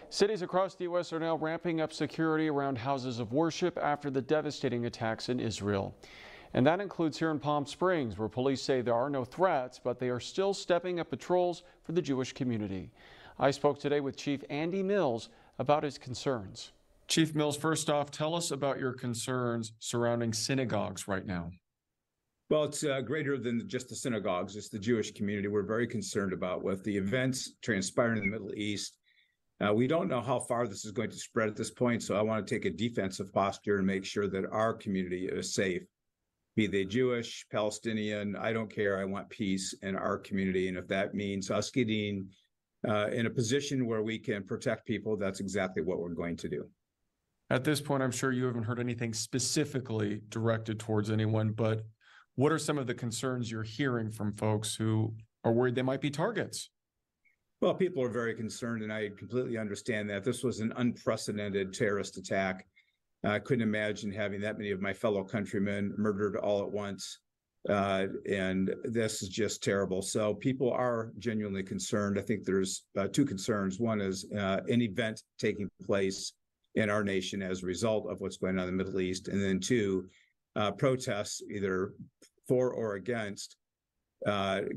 Cities across the U.S. are now ramping up security around houses of worship after the devastating attacks in Israel. And that includes here in Palm Springs, where police say there are no threats, but they are still stepping up patrols for the Jewish community. I spoke today with Chief Andy Mills about his concerns. Chief Mills, first off, tell us about your concerns surrounding synagogues right now. Well, it's greater than just the synagogues. It's the Jewish community. We're very concerned about with the events transpiring in the Middle East. We don't know how far this is going to spread at this point, so I want to take a defensive posture and make sure that our community is safe. Be they Jewish, Palestinian, I don't care. I want peace in our community. And if that means us getting in a position where we can protect people, that's exactly what we're going to do. At this point, I'm sure you haven't heard anything specifically directed towards anyone, but what are some of the concerns you're hearing from folks who are worried they might be targets? Well, people are very concerned, and I completely understand that. This was an unprecedented terrorist attack. I couldn't imagine having that many of my fellow countrymen murdered all at once. And this is just terrible. So people are genuinely concerned. I think there's two concerns. One is an event taking place in our nation as a result of what's going on in the Middle East. And then two, protests either for or against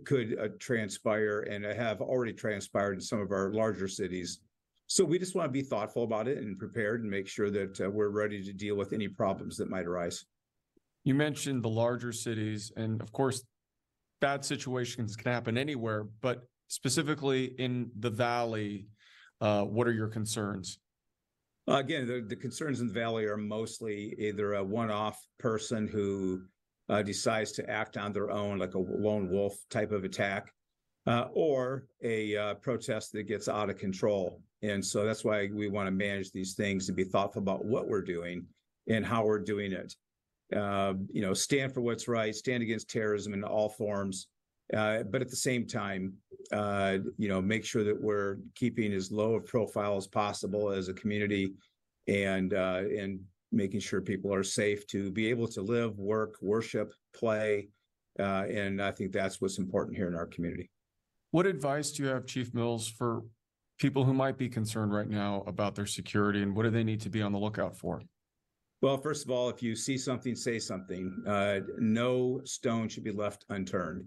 could transpire and have already transpired in some of our larger cities. So we just want to be thoughtful about it and prepared and make sure that we're ready to deal with any problems that might arise. You mentioned the larger cities, and of course, bad situations can happen anywhere, but specifically in the Valley, what are your concerns? Again, the concerns in the Valley are mostly either a one-off person who decides to act on their own, like a lone wolf type of attack, or a protest that gets out of control. And so that's why we want to manage these things and be thoughtful about what we're doing and how we're doing it. Stand for what's right, stand against terrorism in all forms, but at the same time, make sure that we're keeping as low a profile as possible as a community, and making sure people are safe to be able to live, work, worship, play, and I think that's what's important here in our community. What advice do you have, Chief Mills, for people who might be concerned right now about their security, and what do they need to be on the lookout for? Well, first of all, if you see something, say something. No stone should be left unturned.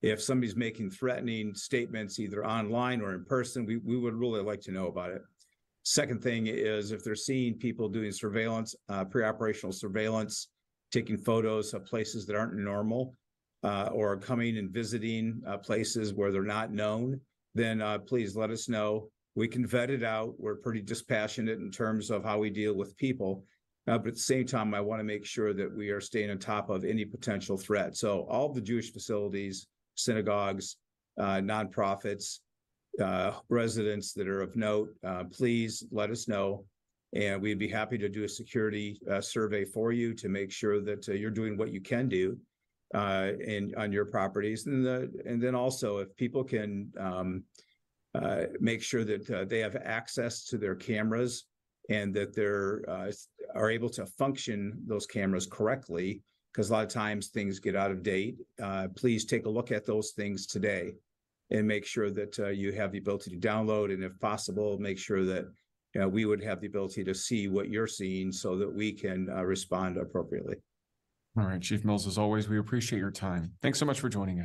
If somebody's making threatening statements, either online or in person, we would really like to know about it. Second thing is, if they're seeing people doing surveillance, pre-operational surveillance, taking photos of places that aren't normal, or coming and visiting places where they're not known, then please let us know. We can vet it out. We're pretty dispassionate in terms of how we deal with people. But at the same time, I want to make sure that we are staying on top of any potential threat. So all the Jewish facilities, synagogues, nonprofits, residents that are of note, please let us know. And we'd be happy to do a security survey for you to make sure that you're doing what you can do on your properties. And then also, if people can make sure that they have access to their cameras and that they're are able to function those cameras correctly, because a lot of times things get out of date. Please take a look at those things today and make sure that you have the ability to download, and if possible, make sure that we would have the ability to see what you're seeing so that we can respond appropriately. All right, Chief Mills, as always, we appreciate your time. Thanks so much for joining us.